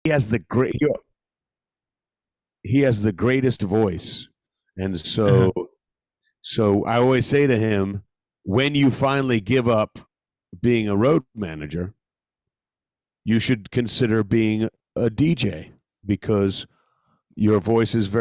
he has the great he has the greatest voice, and Uh-huh. so I always say to him, when you finally give up being a road manager, you should consider being a DJ because your voice is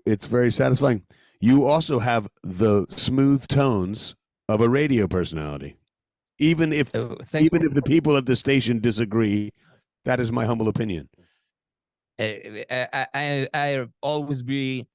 it's very satisfying. You also have the smooth tones of a radio personality. Even if Thank even if the people at the station disagree, that is my humble opinion. I always be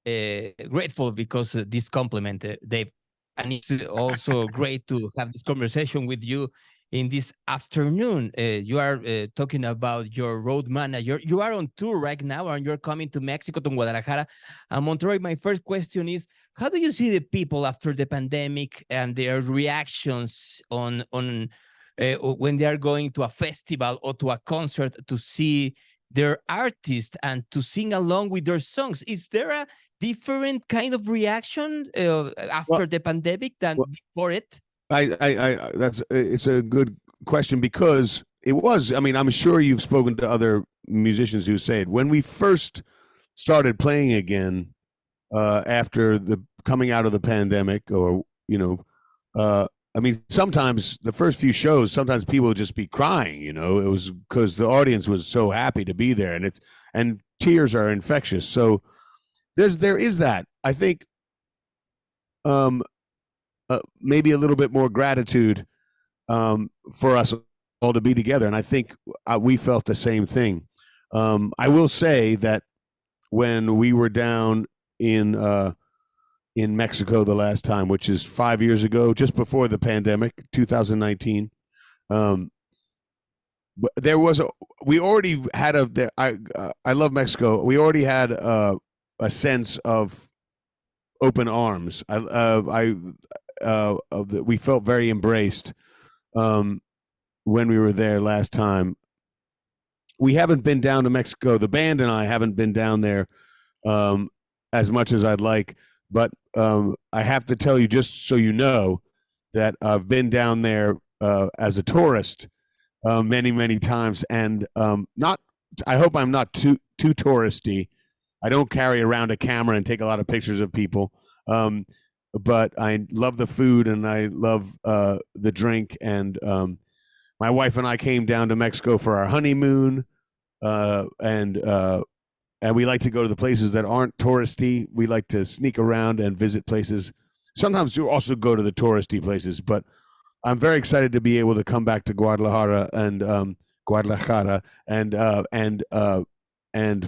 grateful because this compliment, Dave. And it's also great to have this conversation with you in this afternoon. You are talking about your road manager. You are on tour right now, and you're coming to Mexico, to Guadalajara and Monterrey. My first question is, how do you see the people after the pandemic and their reactions on when they are going to a festival or to a concert to see their artist and to sing along with their songs? Is there a different kind of reaction Well, after the pandemic than well before it? that's it's a good question because it was. I mean, I'm sure you've spoken to other musicians who say it. When we first started playing again after the coming out of the pandemic, or uh, I mean, sometimes the first few shows, sometimes people would just be crying. It was because the audience was so happy to be there, and tears are infectious. So there is that. I think um, maybe a little bit more gratitude for us all to be together, and I think we felt the same thing. I will say that when we were down in Mexico the last time, which is 5 years ago, just before the pandemic, 2019. Um, but there was we already had I love Mexico. We already had a sense of open arms. We felt very embraced um, when we were there last time. We haven't been down to Mexico. The band and I haven't been down there um, as much as I'd like. But I have to tell you, just so you know, that I've been down there as a tourist many, many times, and not. I hope I'm not too touristy. I don't carry around a camera and take a lot of pictures of people, um, but I love the food and I love the drink. And my wife and I came down to Mexico for our honeymoon, uh, and uh, and we like to go to the places that aren't touristy. We like to sneak around and visit places. Sometimes you also go to the touristy places, but I'm very excited to be able to come back to Guadalajara and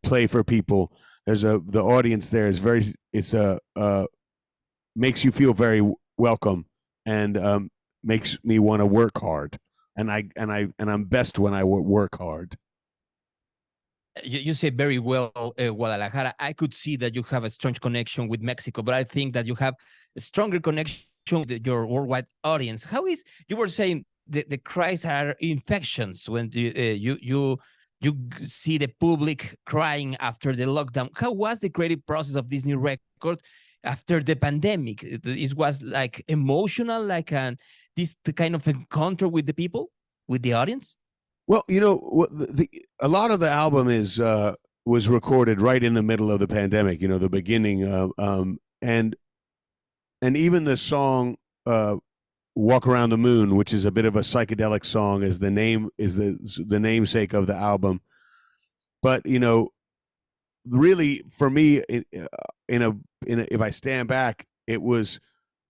play for people. The audience there is very it's a makes you feel very welcome and makes me want to work hard. And I'm best when I work hard. You say very well, Guadalajara. I could see that you have a strong connection with Mexico, but I think that you have a stronger connection with your worldwide audience. How is, you were saying the cries are infections when you see the public crying after the lockdown. How was the creative process of this new record after the pandemic? It was like emotional, like this kind of encounter with the people, with the audience. Well, a lot of the album is was recorded right in the middle of the pandemic. The beginning, and even the song "Walk Around the Moon," which is a bit of a psychedelic song, is the namesake of the album. But really, for me, if I stand back, it was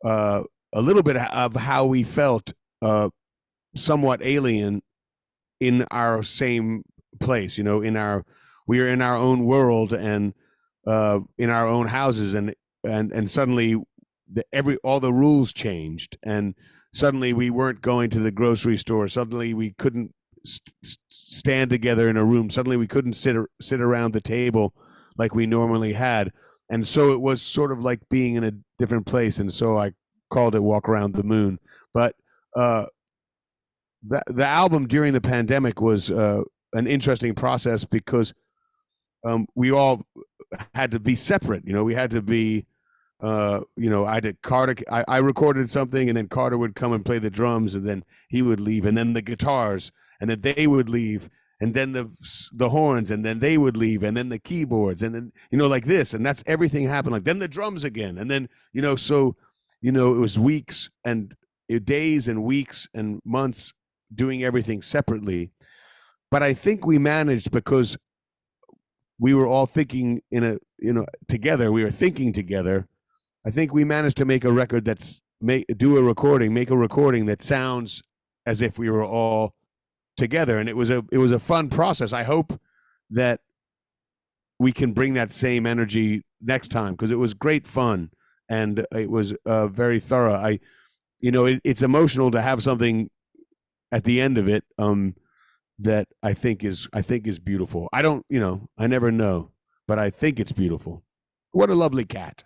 a little bit of how we felt, somewhat alien in our same place. We are in our own world and in our own houses, and suddenly all the rules changed, and suddenly we weren't going to the grocery store. Suddenly we couldn't stand together in a room. Suddenly we couldn't sit around the table like we normally had, and so it was sort of like being in a different place. And so I called it "Walk Around the Moon." But the album during the pandemic was an interesting process because we all had to be separate. We had to be. I did Carter. I recorded something, and then Carter would come and play the drums, and then he would leave, and then the guitars, and then they would leave, and then the horns, and then they would leave, and then the keyboards, and then like this, and that's everything happened. Like then the drums again, and then so it was weeks and days and weeks and months doing everything separately. But I think we managed because we were all thinking together. We were thinking together. I think we managed to make a record make a recording that sounds as if we were all together, and it was a fun process. I hope that we can bring that same energy next time, because it was great fun and it was very thorough. It's emotional to have something at the end of it that I think is beautiful. I don't, I never know, but I think it's beautiful. What a lovely cat.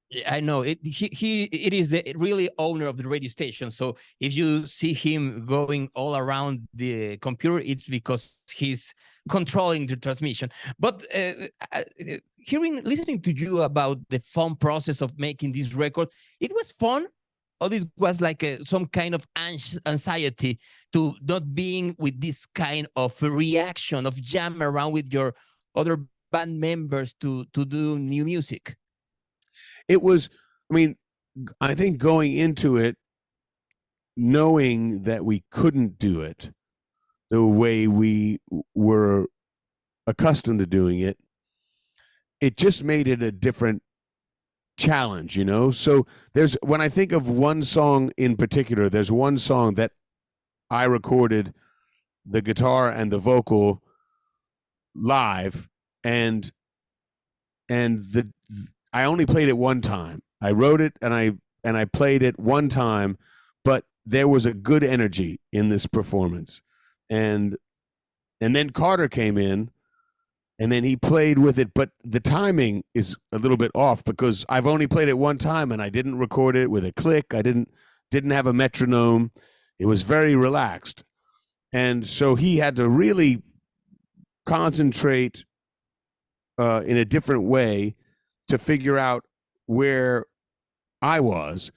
Yeah, I know it. It is the really owner of the radio station. So if you see him going all around the computer, it's because he's controlling the transmission. But listening to you about the fun process of making this record, it was fun, or it was like some kind of anxiety to not being with this kind of reaction of jam around with your other band members to do new music. It was, I think going into it, knowing that we couldn't do it the way we were accustomed to doing it, it just made it a different challenge, So when I think of one song in particular, there's one song that I recorded the guitar and the vocal live, and I only played it one time. I wrote it and I played it one time, but there was a good energy in this performance. And then Carter came in, and then he played with it, but the timing is a little bit off because I've only played it one time and I didn't record it with a click. I didn't have a metronome. It was very relaxed. And so he had to really concentrate in a different way to figure out where I was.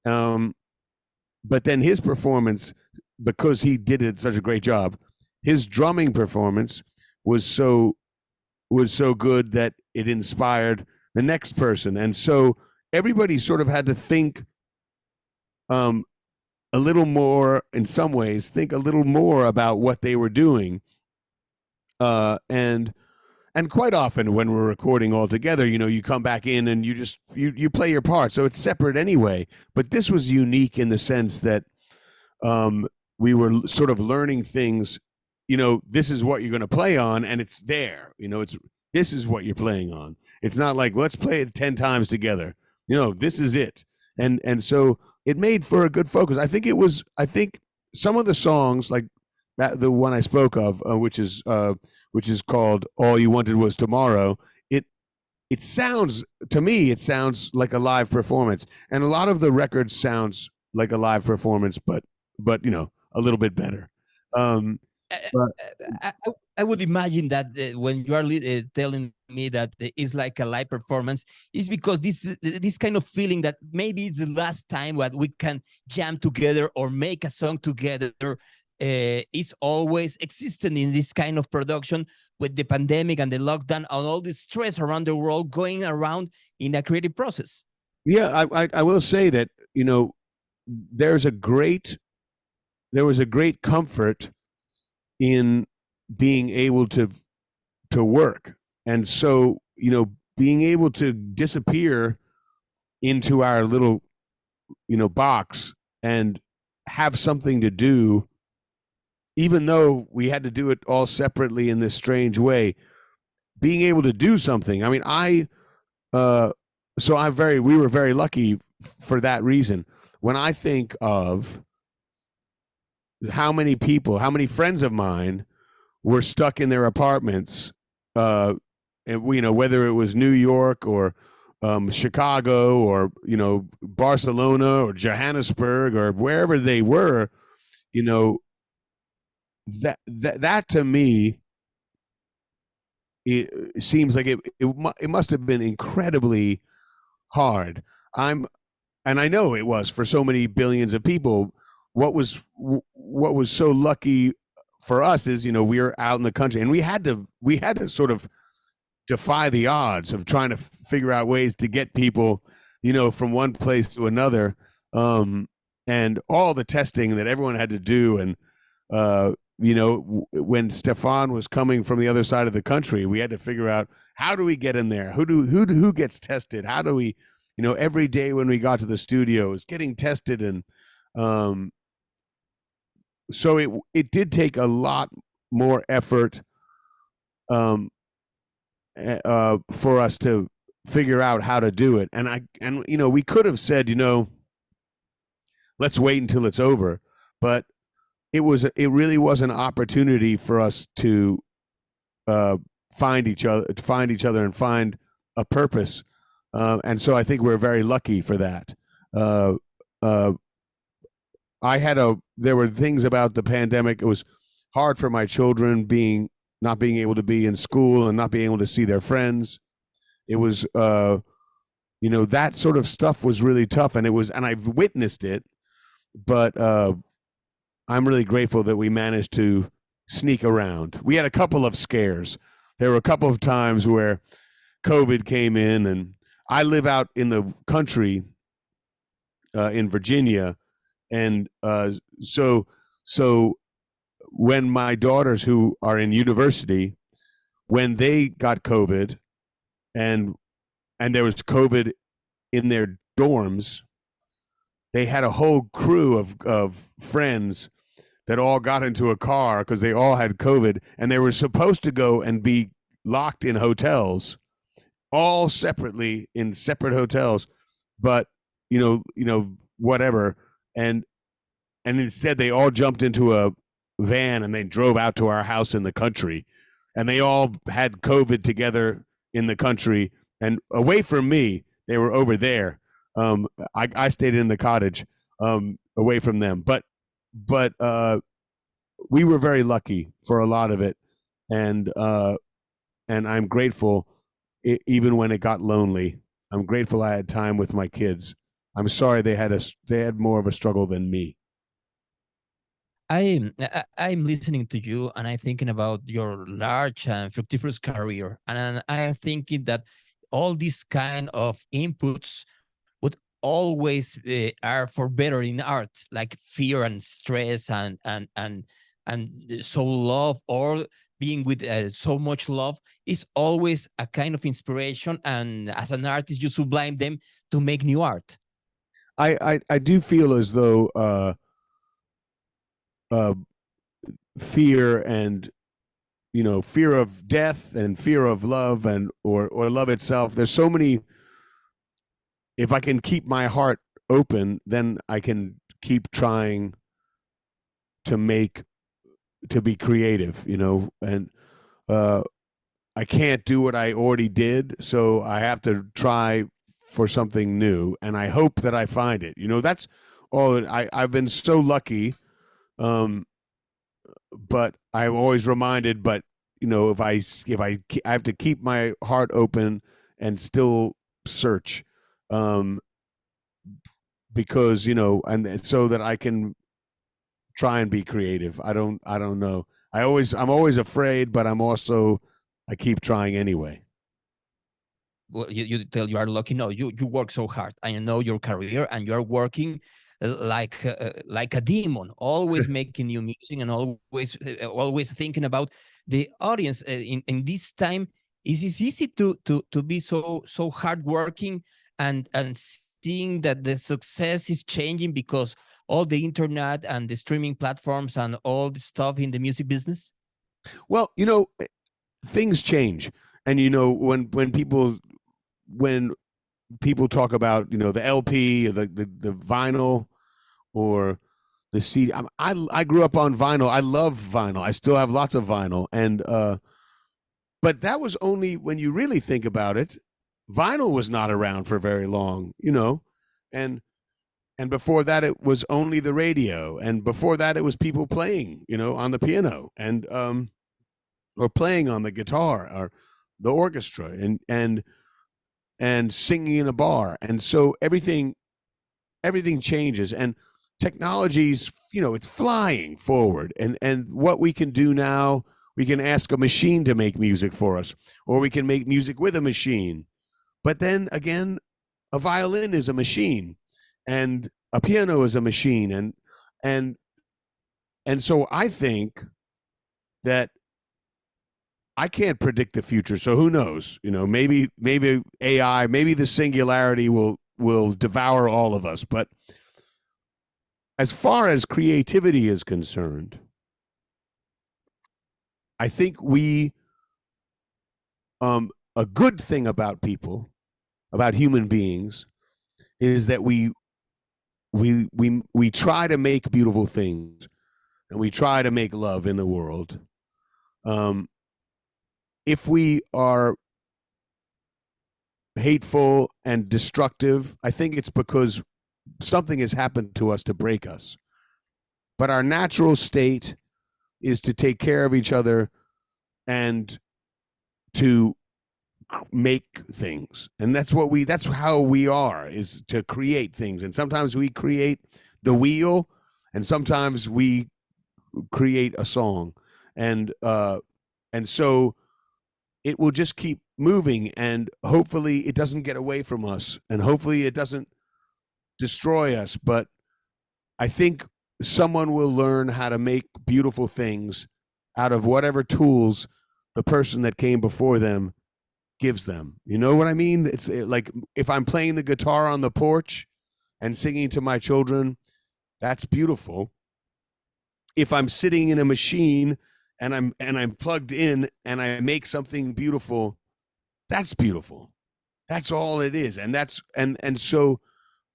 But then his performance, because he did it such a great job, his drumming performance was so good that it inspired the next person. And so everybody sort of had to think a little more, in some ways, think a little more about what they were doing. And quite often when we're recording all together, you come back in and you play your part. So it's separate anyway. But this was unique in the sense that we were sort of learning things. This is what you're going to play on, and it's there. This is what you're playing on. It's not like, let's play it 10 times together. This is it. And so it made for a good focus. I think some of the songs, like that, the one I spoke of, which is called All You Wanted Was Tomorrow, it sounds, to me, it sounds like a live performance. And a lot of the records sounds like a live performance, but a little bit better. But I would imagine that when you are telling me that it's like a live performance, is because this kind of feeling that maybe it's the last time that we can jam together or make a song together is always existing in this kind of production, with the pandemic and the lockdown and all the stress around the world going around in a creative process. Yeah, I will say that there was a great comfort in being able to work. And so, being able to disappear into our little, box and have something to do, even though we had to do it all separately in this strange way, being able to do something. I mean, we were very lucky for that reason. When I think of how many friends of mine were stuck in their apartments, and whether it was New York or Chicago or Barcelona or Johannesburg or wherever they were, that to me, it seems like it must have been incredibly hard. And I know it was for so many billions of people. What was so lucky for us is, we were out in the country, and we had to sort of defy the odds of trying to figure out ways to get people, from one place to another, and all the testing that everyone had to do. And when Stefan was coming from the other side of the country, we had to figure out, how do we get in there? Who gets tested? How do we, every day when we got to the studio is getting tested. And um, so it did take a lot more effort, um, for us to figure out how to do it. And we could have said, let's wait until it's over, but it really was an opportunity for us to find each other and find a purpose. And so I think we're very lucky for that. Uh, uh, there were things about the pandemic. It was hard for my children not being able to be in school and not being able to see their friends. It was, that sort of stuff was really tough, and I've witnessed it, but I'm really grateful that we managed to sneak around. We had a couple of scares. There were a couple of times where COVID came in, and I live out in the country in Virginia, and so when my daughters, who are in university, when they got COVID, and there was COVID in their dorms, they had a whole crew of friends that all got into a car because they all had COVID, and they were supposed to go and be locked in hotels, all separately in separate hotels, but whatever. And instead they all jumped into a van and they drove out to our house in the country, and they all had COVID together in the country, and away from me. They were over there. I stayed in the cottage, away from them, but we were very lucky for a lot of it, and I'm grateful. Even when it got lonely, I'm grateful I had time with my kids. I'm sorry they had more of a struggle than me. I'm listening to you, and I'm thinking about your large and fructiferous career, and I'm thinking that all these kind of inputs would always are for better in art, like fear and stress and so love, or being with so much love is always a kind of inspiration. And as an artist, you sublime them to make new art. I do feel as though uh, fear and fear of death and fear of love and or love itself. There's so many. If I can keep my heart open, then I can keep trying to be creative, and I can't do what I already did, so I have to try for something new, and I hope that I find it. That's all. I've been so lucky, but I'm always reminded. But if I have to keep my heart open and still search, because and so that I can try and be creative. I don't know. I'm always afraid, but I keep trying anyway. Well, you tell you are lucky. No, you work so hard. I know your career, and you are working like a demon, always making new music, and always thinking about the audience. In this time, is it easy to be so hardworking and seeing that the success is changing because all the internet and the streaming platforms and all the stuff in the music business? Well, things change, and when people talk about the LP, the vinyl, or the CD. I grew up on vinyl. I love vinyl. I still have lots of vinyl, and but that was only, when you really think about it, vinyl was not around for very long, and before that it was only the radio, and before that it was people playing, on the piano, and or playing on the guitar or the orchestra, and singing in a bar. And so everything changes. And technology's, it's flying forward, and what we can do now, we can ask a machine to make music for us, or we can make music with a machine. But then again, a violin is a machine, and a piano is a machine, and and so I think that I can't predict the future. So who knows? Maybe AI, maybe the singularity will devour all of us. But as far as creativity is concerned, I think a good thing about people, about human beings, is that we try to make beautiful things, and we try to make love in the world. If we are hateful and destructive, I think it's because something has happened to us to break us. But our natural state is to take care of each other and to make things. And that's how we are, is to create things. And sometimes we create the wheel, and sometimes we create a song. And so it will just keep moving, and hopefully it doesn't get away from us, and hopefully it doesn't destroy us. But I think someone will learn how to make beautiful things out of whatever tools the person that came before them gives them. You know what I mean? It's like if I'm playing the guitar on the porch and singing to my children, that's beautiful. If I'm sitting in a machine and I'm plugged in and I make something beautiful, that's beautiful. That's all it is. And that's and so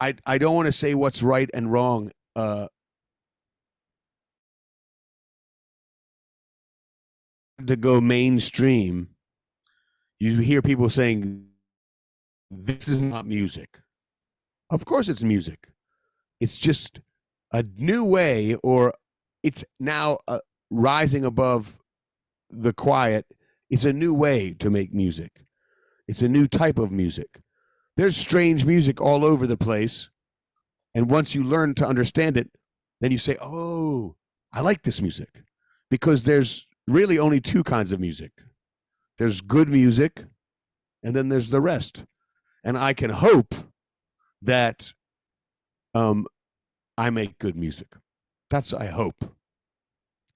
I don't want to say what's right and wrong. To go mainstream, you hear people saying this is not music. Of course it's music. It's just a new way, or it's now rising above the quiet. It's a new way to make music. It's a new type of music. There's strange music all over the place. And once you learn to understand it, then you say, oh, I like this music. Because there's really only two kinds of music. There's good music, and then there's the rest. And I can hope that I make good music. That's, I hope.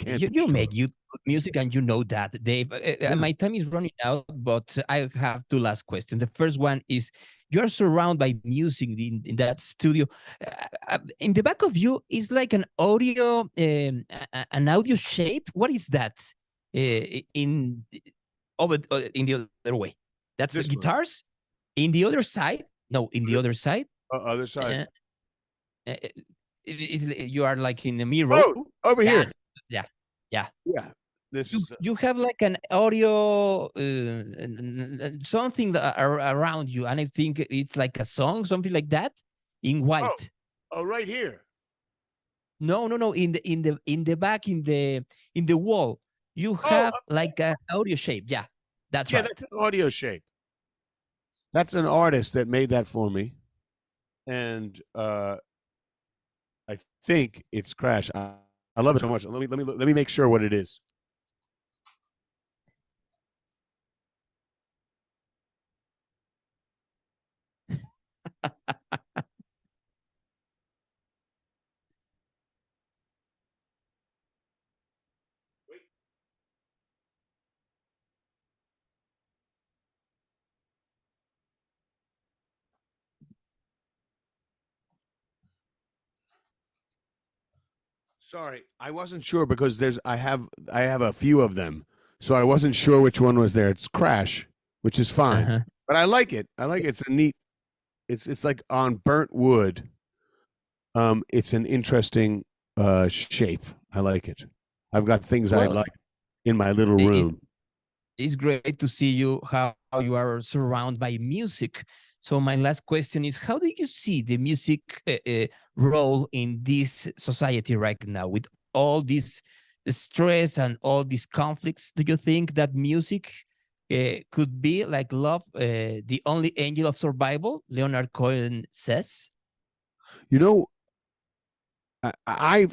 You make good music, and you know that, Dave. My time is running out, but I have two last questions. The first one is, you are surrounded by music in that studio. In the back of you is like an audio shape. What is that? In in the other way, that's the guitars. In the other side, no, in the other side. Other side. You are like in the mirror. Oh, over here. Yeah. You have like an audio something around you, and I think it's like a song, something like that, in white. Oh, right here. No. In the back, in the wall, you have like an audio shape. Yeah, that's right. That's an audio shape. That's an artist that made that for me, and I think it's Crash. I love it so much. Let me make sure what it is. Sorry, I wasn't sure because I have a few of them, so I wasn't sure which one was there. It's Crash, which is fine, but I like it. It's a neat. It's like on burnt wood. It's an interesting shape. I like it. I've got things I like in my little room. It's great to see you, how you are surrounded by music. So my last question is, how do you see the music role in this society right now, with all this stress and all these conflicts? Do you think that music could be like love, the only angel of survival, Leonard Cohen says? You know, I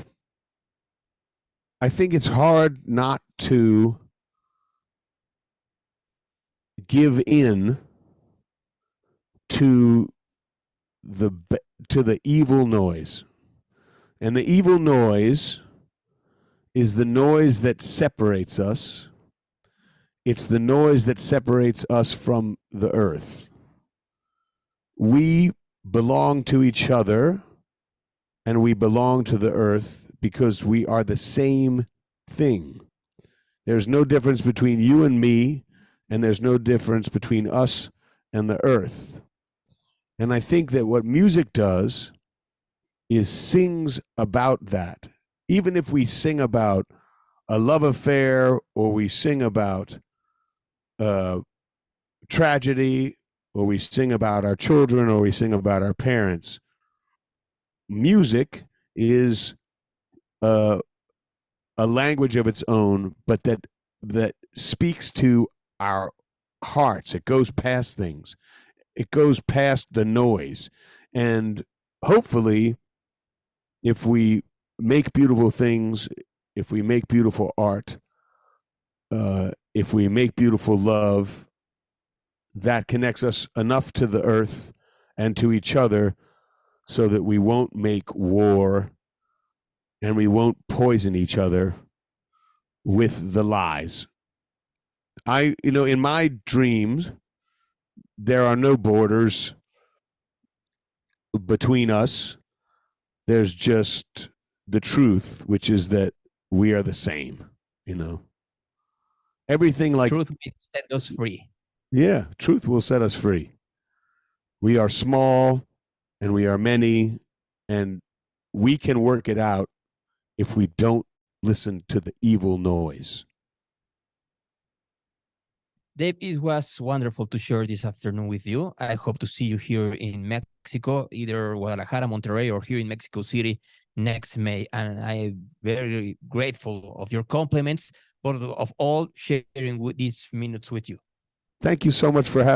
think it's hard not to give in to the evil noise. And the evil noise is the noise that separates us. It's the noise that separates us from the earth. We belong to each other and we belong to the earth because we are the same thing. There's no difference between you and me, and there's no difference between us and the earth. And I think that what music does is sings about that. Even if we sing about a love affair, or we sing about tragedy, or we sing about our children, or we sing about our parents, music is a language of its own, but that speaks to our hearts. It goes past things. It goes past the noise. And hopefully, if we make beautiful things, if we make beautiful art, if we make beautiful love, that connects us enough to the earth and to each other so that we won't make war and we won't poison each other with the lies. In my dreams, there are no borders between us. There's just the truth, which is that we are the same, Everything like Truth will set us free. Yeah, truth will set us free. We are small and we are many, and we can work it out if we don't listen to the evil noise. Dave, it was wonderful to share this afternoon with you. I hope to see you here in Mexico, either Guadalajara, Monterrey, or here in Mexico City next May. And I am very grateful of your compliments, but of all sharing these minutes with you. Thank you so much for having